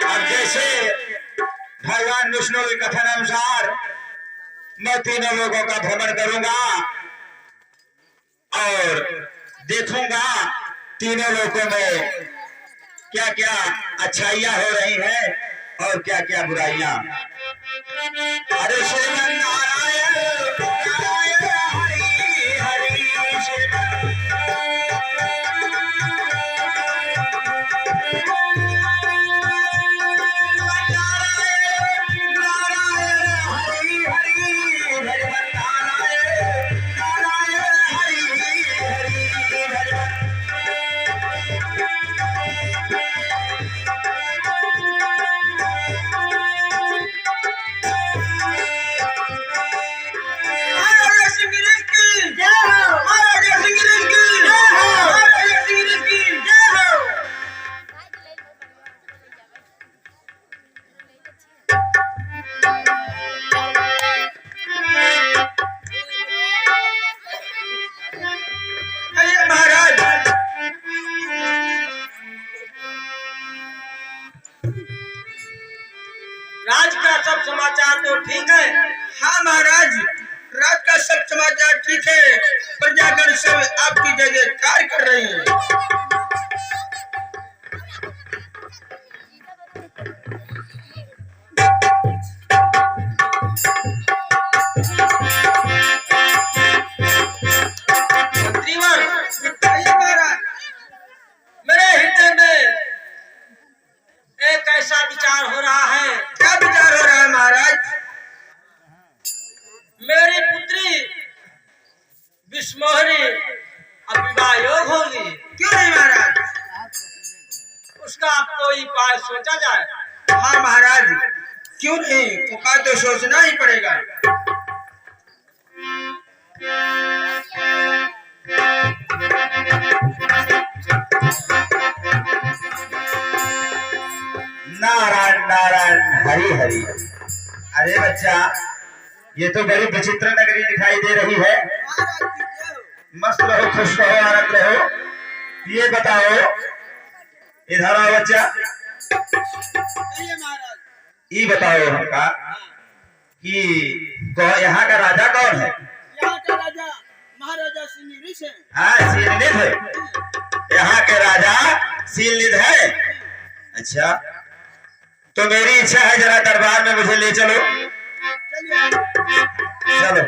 अब जैसे भगवान विष्णु के कथन अनुसार मैं तीनों लोगों का भ्रमण करूंगा और देखूंगा तीनों लोगों में क्या क्या अच्छाइयां हो रही हैं और क्या क्या बुराइयां। हरे श्रीमन नारायण नारायण हरि हरि श्रीमन राज का सब समाचार तो ठीक है। हाँ महाराज, राज का सब समाचार ठीक है। प्रजागण सब आपकी जय जयकार कर रहे हैं। मंत्रीवर, महाराज, मेरे हृदय में एक ऐसा विचार हो रहा है। क्या विचार हो रहा है महाराज? मेरी पुत्री विष्मोहिनी अब विवाह योग होगी। क्यों नहीं महाराज? उसका कोई उपाय सोचा जाए। हाँ महाराज, क्यों नहीं, उपाय तो सोचना ही पड़ेगा। नारायण नारायण हरि हरि। अरे बच्चा, ये तो बड़ी विचित्र नगरी दिखाई दे रही है। मस्त रहो, खुश रहो, आनंद रहो। ये बताओ, इधर आओ बच्चा, ये बताओ हमका कि यहाँ का राजा कौन है? यहाँ का राजा महाराजा सिंह है। हाँ, शीलनिध है। यहाँ के राजा शीलनिध है। अच्छा, तो मेरी इच्छा है जरा दरबार में मुझे ले चलो। चलो।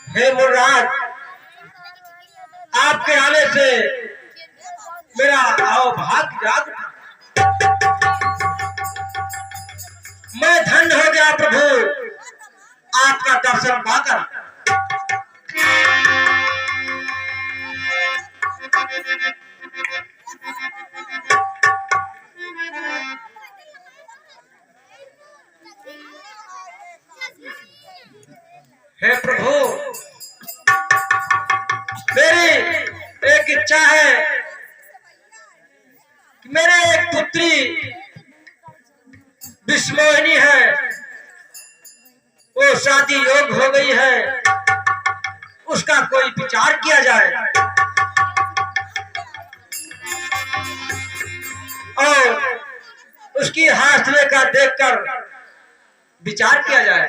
हे मुराद, आपके आने से मेरा भाग्य जाग उठा। मैं धन्य हो गया प्रभु आपका दर्शन पाकर। हे प्रभु, मेरी एक इच्छा है कि मेरे एक पुत्री विष्मोहिनी है, वो शादी योग्य हो गई है, उसका कोई विचार किया जाए और उसकी हाथ रेखा देखकर विचार किया जाए।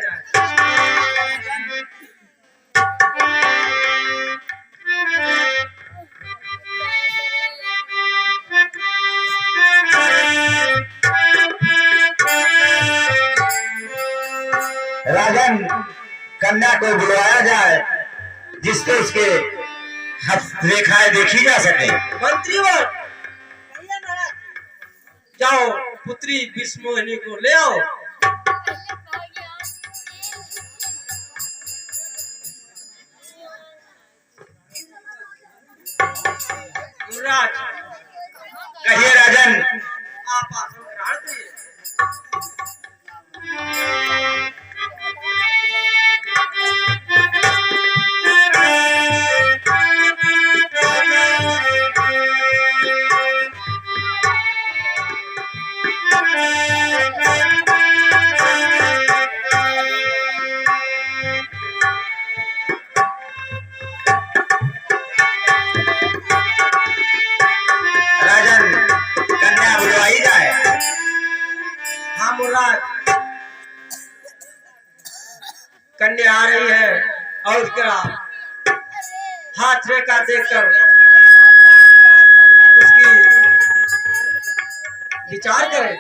राजन, कन्या को बुलवाया जाए जिससे उसके हस्त रेखाएं देखी जा सके। मंत्रीवर, जाओ पुत्री विष्मोहिनी को ले आओ। युवराज, कहिए राजन। आप आसन ग्रहण करिए। महाराज कन्या आ रही है और उसका हाथ रेखा देखकर उसकी विचार करें।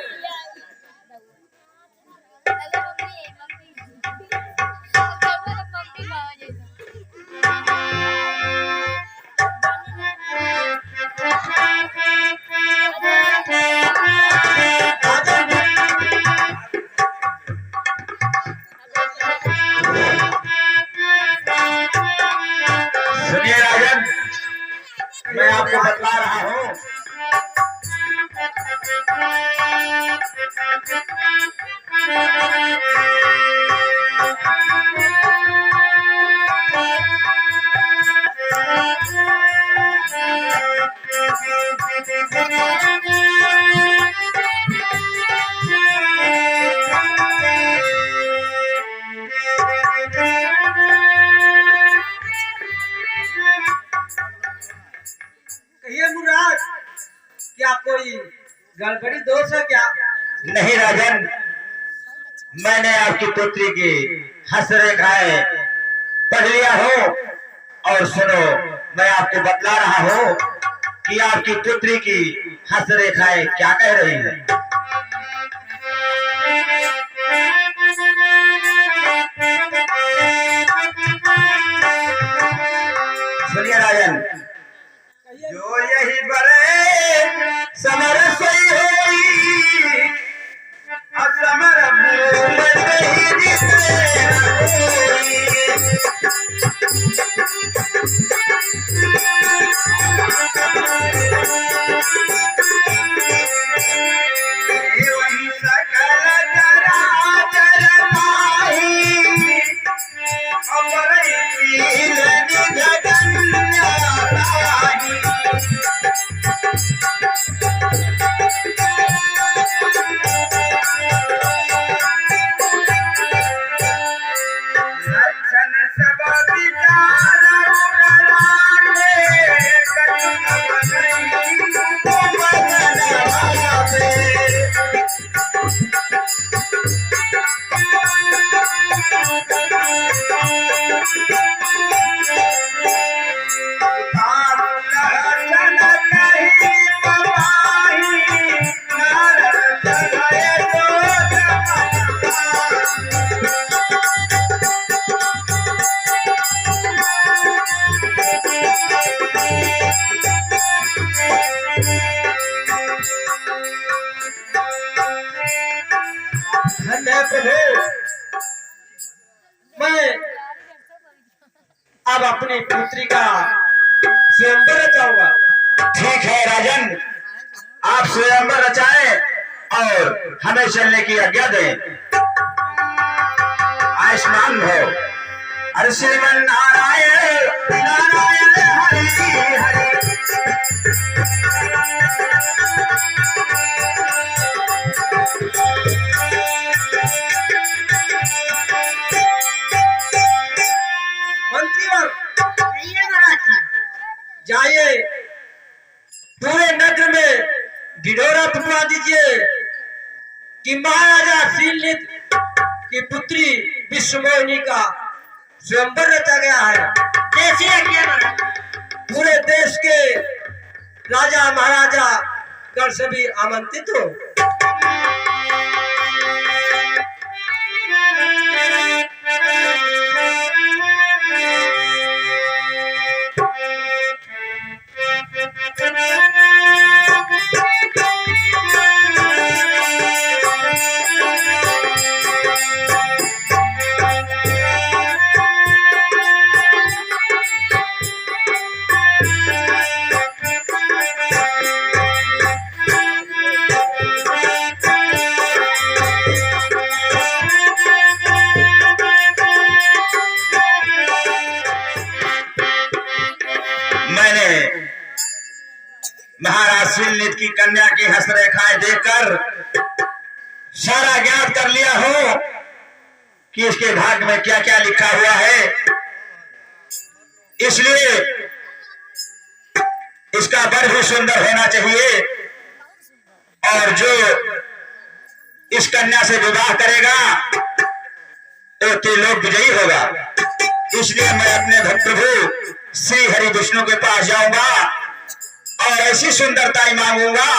सुनिए राजन, मैं आपको बतला रहा हूँ। कहिए मुराद, क्या कोई गड़बड़ी दोष है क्या? नहीं राजन, मैंने आपकी पुत्री की हस्तरेखाएं पढ़ लिया हो। और सुनो, मैं आपको बतला रहा हूँ कि आपकी पुत्री की हस्तरेखाएं क्या कह रही है। सुनिए राजन, जो यही बड़े समर सोई होई, असमर भूल नहीं दिसे होई। वही सकल चराचर माही, अमर नील निगगन राही। लक्षण सब विचार उड़ाने, करुण बनई बदन भावे। लक्षण कही पवाही, नारद भय जो धन्य प्रभु, मैं अब अपनी पुत्री का स्वयंवर रचाऊंगा। ठीक है राजन, आप स्वयंवर रचाएं और हमें चलने की आज्ञा दें। आयुष्मान भव। हर श्रीमन नारायण नारायण हरि हरि। मंत्रीवर जाइए, पूरे नगर में ढिढोरा पिटवा दीजिए कि महाराजा शीलनित की पुत्री विश्वमोहिनी का स्वयंवर रचा गया है। कैसी आज्ञा? पूरे देश के राजा महाराजा गण सभी आमंत्रित हो। महाराज शीलनित की कन्या की हस्तरेखाएं देखकर सारा ज्ञात कर लिया हो कि इसके भाग्य में क्या क्या लिखा हुआ है। इसलिए इसका वर भी सुंदर होना चाहिए और जो इस कन्या से विवाह करेगा तो त्रिलोक विजयी होगा। इसलिए मैं अपने भक्त प्रभु श्री हरि विष्णु के पास जाऊंगा और ऐसी सुंदरताई मांगूंगा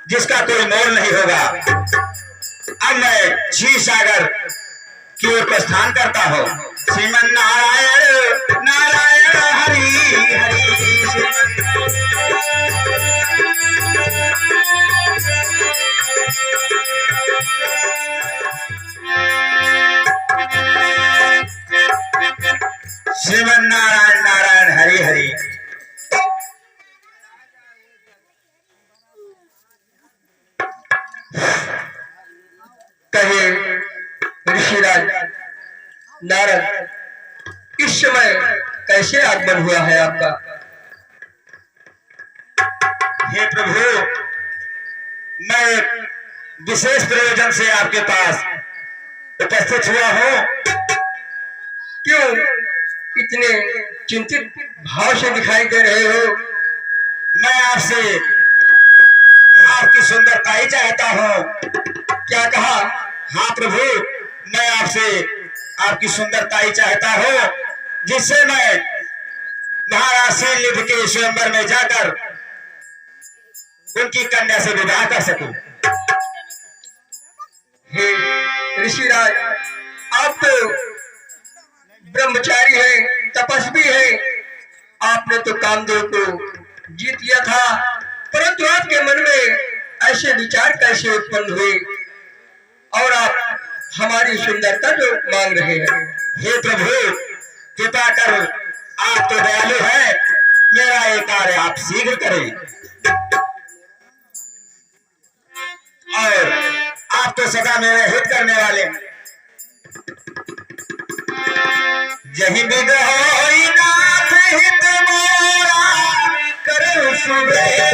जिसका कोई मोल नहीं होगा। अब मैं क्षीर सागर की ओर प्रस्थान करता हूँ। श्रीमन नारायण नारायण हरि हरि। श्रीमन नारायण नारायण हरि हरि। कहे ऋषिराज नारद, इस समय कैसे आगमन हुआ है आपका? हे प्रभु, मैं एक विशेष प्रयोजन से आपके पास उपस्थित हुआ हूँ। क्यों इतने चिंतित भाव से दिखाई दे रहे हो? मैं आपसे आपकी सुंदरता ही चाहता हूँ। क्या कहा? हाँ प्रभु, मैं आपसे आपकी सुंदरता ही चाहता हूँ जिससे मैं महाराज श्रीनिधि के स्वयंवर में जाकर उनकी कन्या से विवाह कर सकूं। हे ऋषिराज, आप तो ब्रह्मचारी हैं, तपस्वी हैं। आपने तो कामदेव को जीत लिया था, परंतु आपके मन में ऐसे विचार कैसे उत्पन्न हुए और आप हमारी सुंदरता जो मांग रहे हैं? हे प्रभु, कृपा कर, आप तो दयालु हैं, मेरा ये कार्य आप शीघ्र करें। और आप तो सदा मेरे हित करने वाले। जही बिगहोई नाथ हित मोरा, करो सुबेरा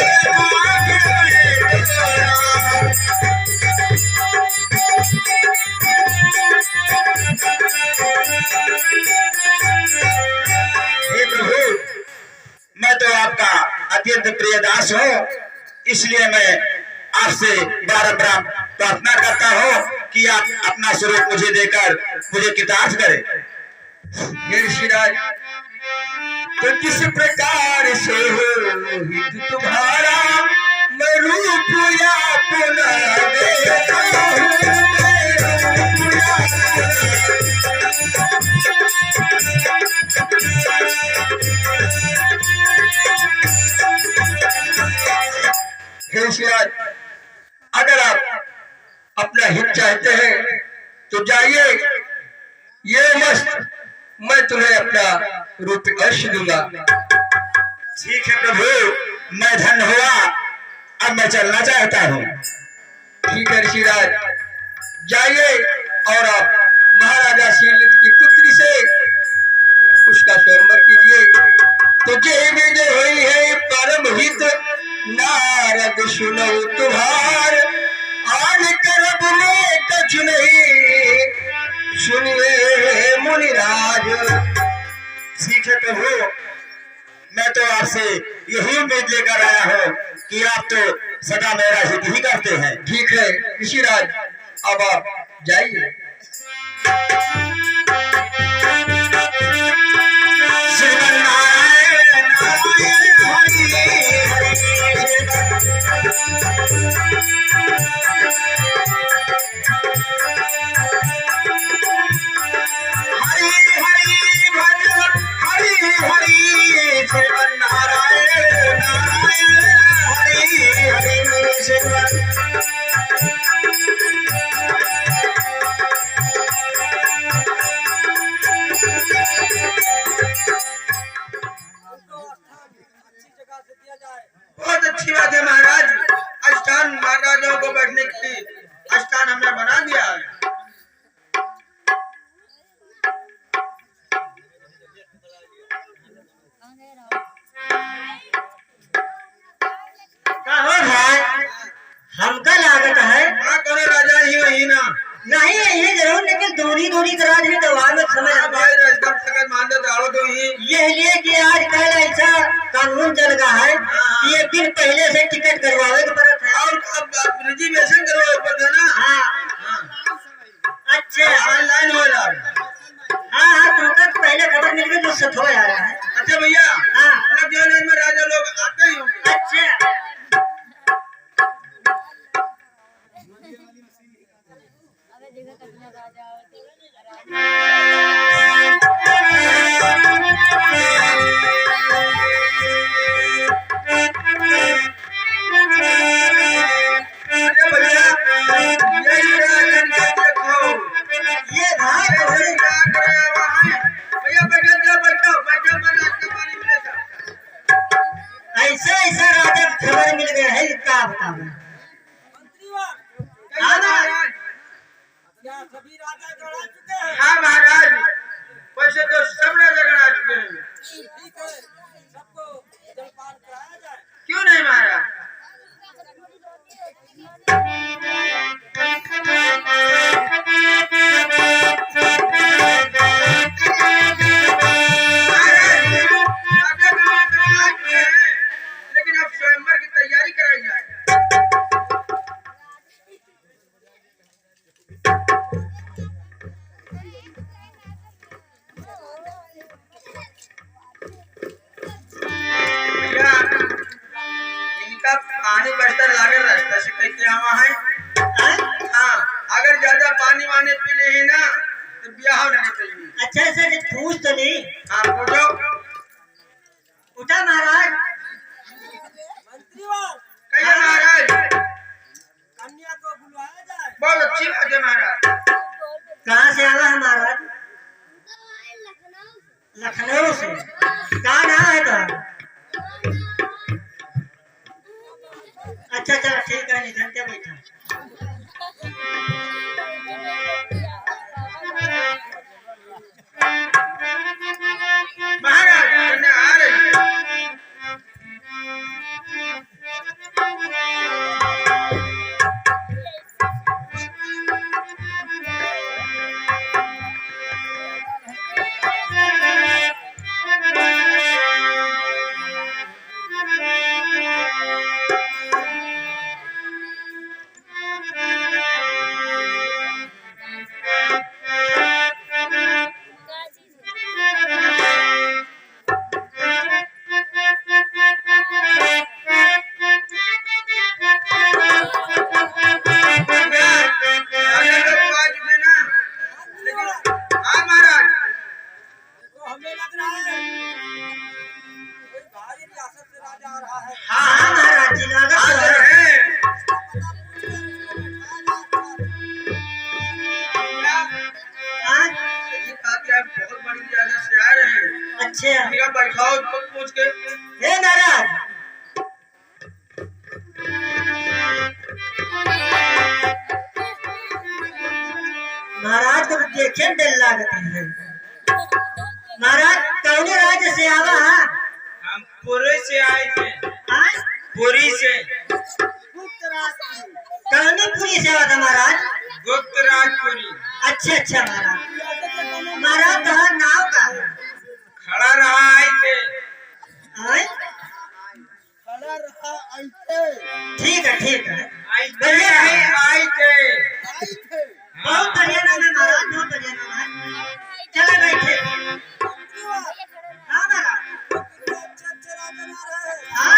हे प्रभु, मैं तो आपका अत्यंत प्रिय दास हूँ, इसलिए मैं आपसे बारंबार प्रार्थना करता हूँ कि आप अपना स्वरूप मुझे देकर मुझे कृतार्थ करें। हे ऋषिराज, तो किस प्रकार से हो हित तुम्हारा, मैं रूप अपना देता हूँ। हे ऋषिराज, अगर आप अपना हित चाहते हैं तो जाइए, ये मस्त मैं तुम्हें अपना रूप अवश्य दूंगा। ठीक है प्रभु, मैं धन्य हुआ, अब मैं चलना चाहता हूँ। ठीक है ऋषिराज, जाइए और आप महाराजा श्रीनिधि की पुत्री से उसका स्वयंवर कीजिए। तो जय विजय हुई है परम हित, नारद सुनो तुम्हार, आन करब में कछु नहीं, सुनिए मुनिराज। ठीक है प्रभु, मैं तो आपसे यही उम्मीद लेकर आया हूँ कि आप तो सदा मेरा हित ही करते हैं। ठीक है ऋषिराज, अब आप जाइए। श्रीमन्नारायण नारायण हरि हरि हरि, श्रीमन्नारायण नारायण हरि हरि। बहुत अच्छी बात है महाराज, स्थान महाराजाओं को बैठने के लिए स्थान हमने बना दिया है। हमका लागत है हाँ, कौन राजा ही वही ना? नहीं ये जरूर, लेकिन दूरी दूरी करा दी तो में समझ हाँ भाई, राजगढ़ तक मान दे दाड़ो तो ही। ये लिए कि आज कल ऐसा कानून चल रहा है हाँ हाँ। एक दिन पहले से टिकट करवावे के पड़त है। और अब रिजर्वेशन करवाए पड़ता ना। हाँ हाँ। अच्छा ऑनलाइन हो रहा है। हाँ हाँ तुमको तो पहले खबर मिल गई तो सब हो आ रहा है। अच्छा भैया, हाँ लग जाने में राजा लोग आते ही होंगे। अच्छा अरे भैया, यही राजन का देखो। ये भाई ये क्या करे वहाँ है? भैया बैठो, जा बैठो, बैठो, मैं नाश्ता पानी मिलेगा। ऐसे ऐसा राजा खबर मिल गया है क्या बताऊं। हाँ महाराज। क्या सभी राजा गड़ा चुके हैं? हाँ महाराज, वैसे तो सब राजा गड़ा चुके हैं। ठीक है, सबको जलपान कराया जाए। क्यों नहीं महाराज? लेकिन अब स्वयंवर की तैयारी कराई जाए। भैया, इनका पानी बस्तर लागल रास्ता से कहीं क्या वहाँ है? हाँ, अगर ज्यादा पानी वानी पी ले ना तो ब्याह नहीं चाहिए। अच्छा ऐसा जो पूछ तो नहीं। हाँ पूछो। उठा महाराज। मंत्रीवार, कहिए महाराज। कन्या को बुलवाया जाए। बहुत अच्छी बात है महाराज। कहाँ से आवा है महाराज? लखनऊ से। कहाँ नाम है तो? अच्छा चलो ठीक है, निधन के बैठा। महाराज कन्या आ रही है। देखो, हमें लग रहा है कोई भारी रियासत से राजा आ रहा है। हाँ महाराज जी लागत आ तो रहे है। हैं। हाँ? ये बात है, आप बहुत बड़ी ज्यादा से आ रहे हैं। अच्छा इनका बैठाओ पूछ के। हे महाराज। महाराज को देखे दिल लागत है। महाराज कौन राज्य से आवा है? हम पुरी से आए थे। हाँ? पुरी से। कौन पुरी से आवा था महाराज? गुप्त राजपुरी। अच्छा अच्छा महाराज। महाराज कहाँ नाव का है? खड़ा रहा आए थे। हाँ? खड़ा रहा ऐसे। ठीक है ठीक है। आए थे। बहुत बढ़िया नाम है महाराज, बहुत बढ़िया नाम है। चलो बैठे। हाँ महाराज। अच्छे राजा आ रहे हैं। हाँ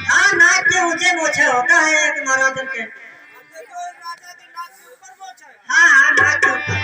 हाँ नाक के ऊंचे मोछे होता है एक महाराजन के। देखो, राजा के नाक से ऊपर मोछ है। हाँ हाँ नाक के ऊपर।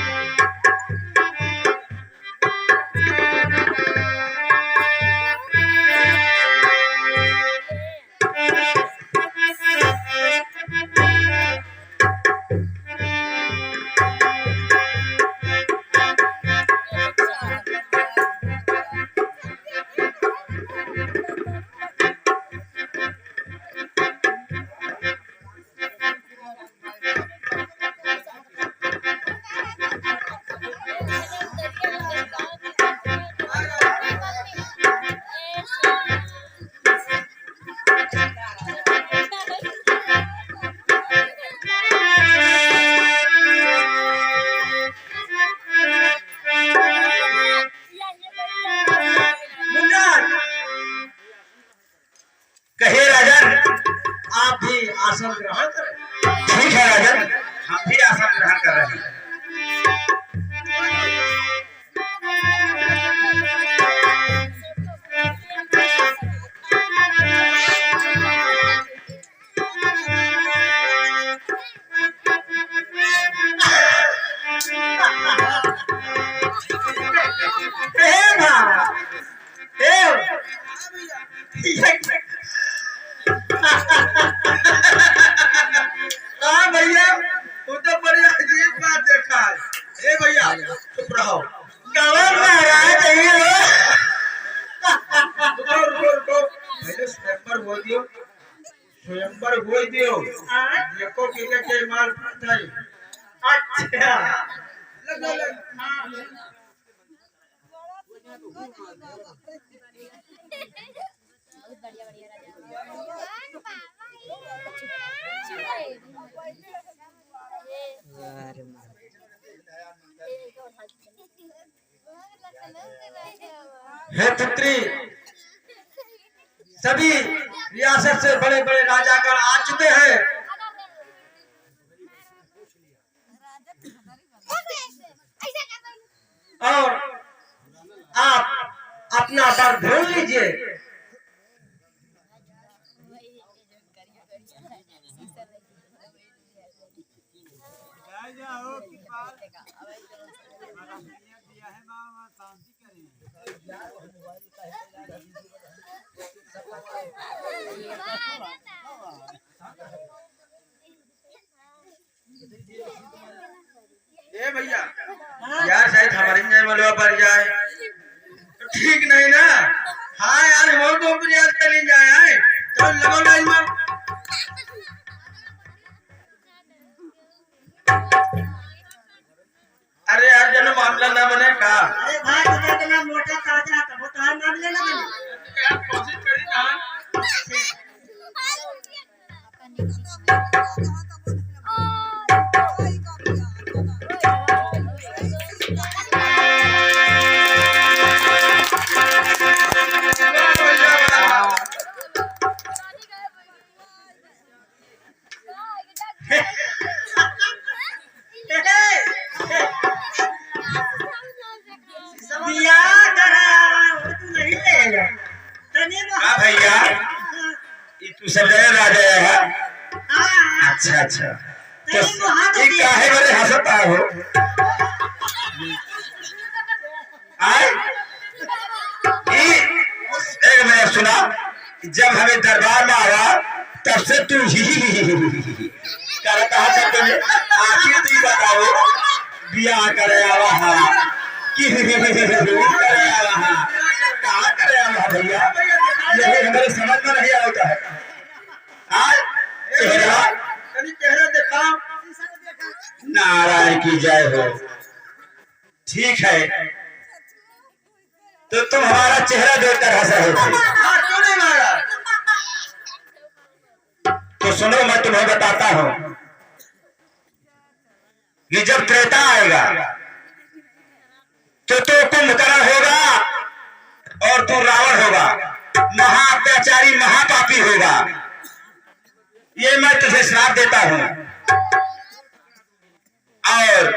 आसन ग्रहण करें। ठीक है राजन, हम भी आसन ग्रहण कर रहे हैं। हाँ भैया, वो तो बड़ी अजीब बात देखा है। ए भैया चुप रहो। गवर महाराज रुको रुको रुको, पहले स्वयंवर हो दियो, स्वयंवर हो दियो। देखो के माल पड़ता है। अच्छा लग लग हे पुत्री, सभी रियासत से बड़े बड़े राजागण आ चुके हैं। और आप अपना वर ढूंढ लीजिए। ए भैया, यार शायद हमारी जाए मलवा पर जाए तो ठीक नहीं ना। हाँ यार, हम तो प्रयास कर जाए है तो लगो लाइन में। अरे यार जन मामला ना बने का। अरे भाई तुझे इतना मोटा ताजा का वो तो हर मामले ना बने। क्या कोशिश करी कहां? हाँ भैया, ये तू सब जगह राजा है। अच्छा अच्छा, तो ये काहे बड़े हंसता हो? आए एक मैंने सुना, जब हमें दरबार में आया तब से तू ही करता है। तुम्हें आखिर तू बताओ, बियाह करे आवा कि करे आवा कहाँ करे आवा भैया? यही हमारे समझ में नहीं आता है। चेहरा देखा। नारायण की जय हो। ठीक है, तो तुम हमारा चेहरा देखकर हंस रहे थे। हाँ क्यों नहीं मारा? तो सुनो, मैं तुम्हें बताता हूं कि जब त्रेता आएगा तो कुंभकर्ण होगा और तू रावण होगा, महाअत्याचारी महापापी होगा। ये मैं तुझे श्राप देता हूं। और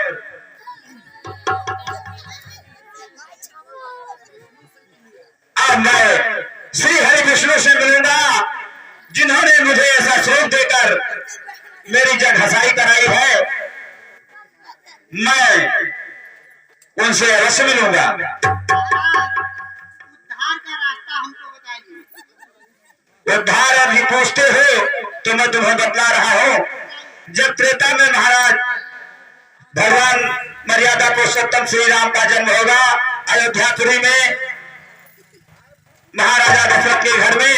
अब मैं श्री हरि विष्णु से मिलूंगा, जिन्होंने मुझे ऐसा श्लोक देकर मेरी जग हसाई कराई है। मैं उनसे अवश्य मिलूंगा। उद्धार का रास्ता हमको बताइए। उद्धार अभी पूछते हो तो मैं तुम्हें बतला रहा हूं। जब त्रेता में महाराज भगवान मर्यादा पुरुषोत्तम श्री राम का जन्म होगा अयोध्यापुरी में, महाराजा दशरथ के घर में,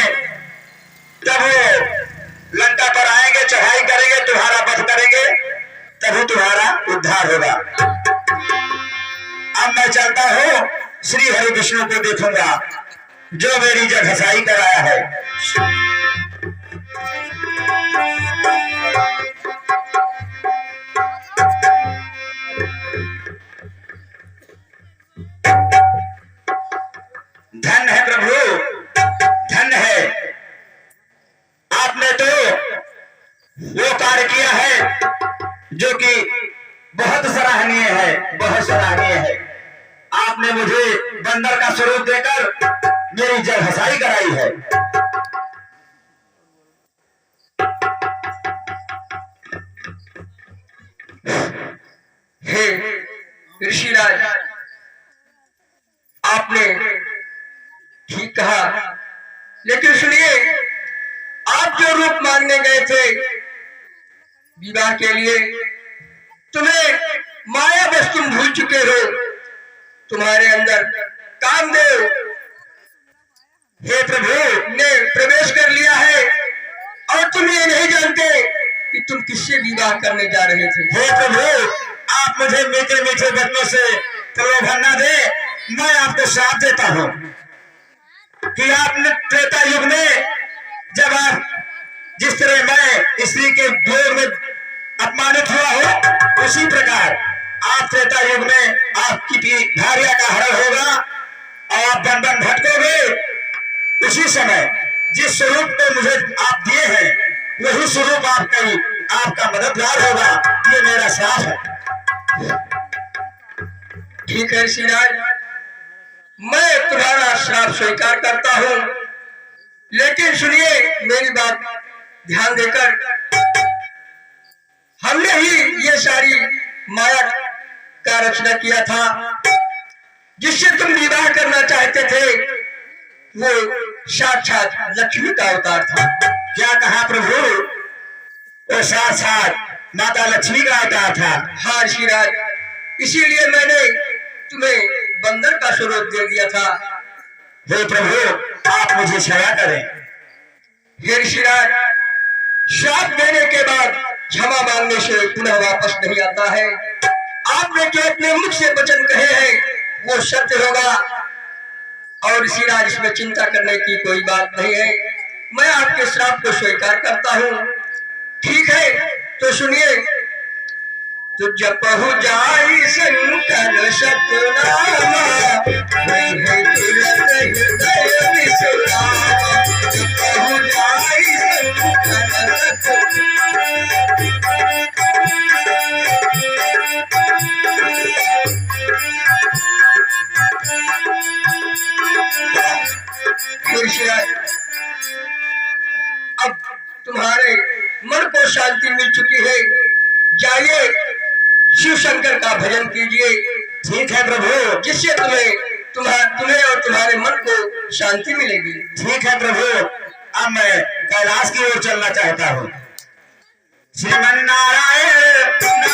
जब वो लंका पर आएंगे, चढ़ाई करेंगे, तुम्हारा वध करेंगे, तभी तुम्हारा उद्धार होगा। अब मैं चलता हूँ, श्री हरि विष्णु को देखूंगा जो मेरी जग हसाई कराया है। धन्य है प्रभु, धन्य है। आपने तो जो कि बहुत सराहनीय है, बहुत सराहनीय है। आपने मुझे बंदर का स्वरूप देकर मेरी जलहसाई कराई है। हे ऋषिराज, आपने ठीक कहा, लेकिन सुनिए, आप जो रूप मांगने गए थे विवाह के लिए, तुम्हें माया बस तुम भूल चुके हो। तुम्हारे अंदर कामदेव हे प्रभु, ने प्रवेश कर लिया है और तुम ये नहीं जानते कि तुम किससे विवाह करने जा रहे थे। हे प्रभु, आप मुझे मीठे मीठे वचनों से प्रलोभन न दे। मैं आपको श्राप देता हूँ कि आपने त्रेता युग में जब आप जिस तरह मैं स्त्री के भोग में अपमानित हुआ हो, उसी प्रकार आप त्रेता युग में आपकी भार्या का हरण होगा और आप बन बन भटकोगे। उसी समय जिस स्वरूप में मुझे आप दिए हैं, वही स्वरूप आपका मददगार होगा। ये मेरा श्राप है। ठीक है ऋषिराज, मैं तुम्हारा श्राप स्वीकार करता हूँ, लेकिन सुनिए मेरी बात ध्यान देकर। हमने ही ये सारी माया का रचना किया था। जिससे तुम विवाह करना चाहते थे वो साक्षात लक्ष्मी का अवतार था। क्या कहा प्रभु? वो साक्षात माता लक्ष्मी का अवतार था। हाँ ऋषिराज, इसीलिए मैंने तुम्हें बंदर का स्वरूप दे दिया था। हे प्रभु, आप मुझे क्षमा करें। हे ऋषिराज, श्राप देने के बाद क्षमा मांगने से पुनः वापस नहीं आता है। आपने जो अपने मुख से वचन कहे हैं वो सत्य होगा, और ऋषिराज इसमें चिंता करने की कोई बात नहीं है। मैं आपके श्राप को स्वीकार करता हूँ। ठीक है, तो सुनिए। तो जपहु जाई शंकर सतनामा, वही है तुरंत हृदय विश्रामा। जपहु जाई शंकर अब तुम्हारे मन को शांति मिल चुकी है। जाइए शिव शंकर का भजन कीजिए। ठीक है प्रभु, जिससे तुम्हें और तुम्हारे मन को शांति मिलेगी। ठीक है प्रभु, अब मैं कैलाश की ओर चलना चाहता हूँ। श्रीमन नारायण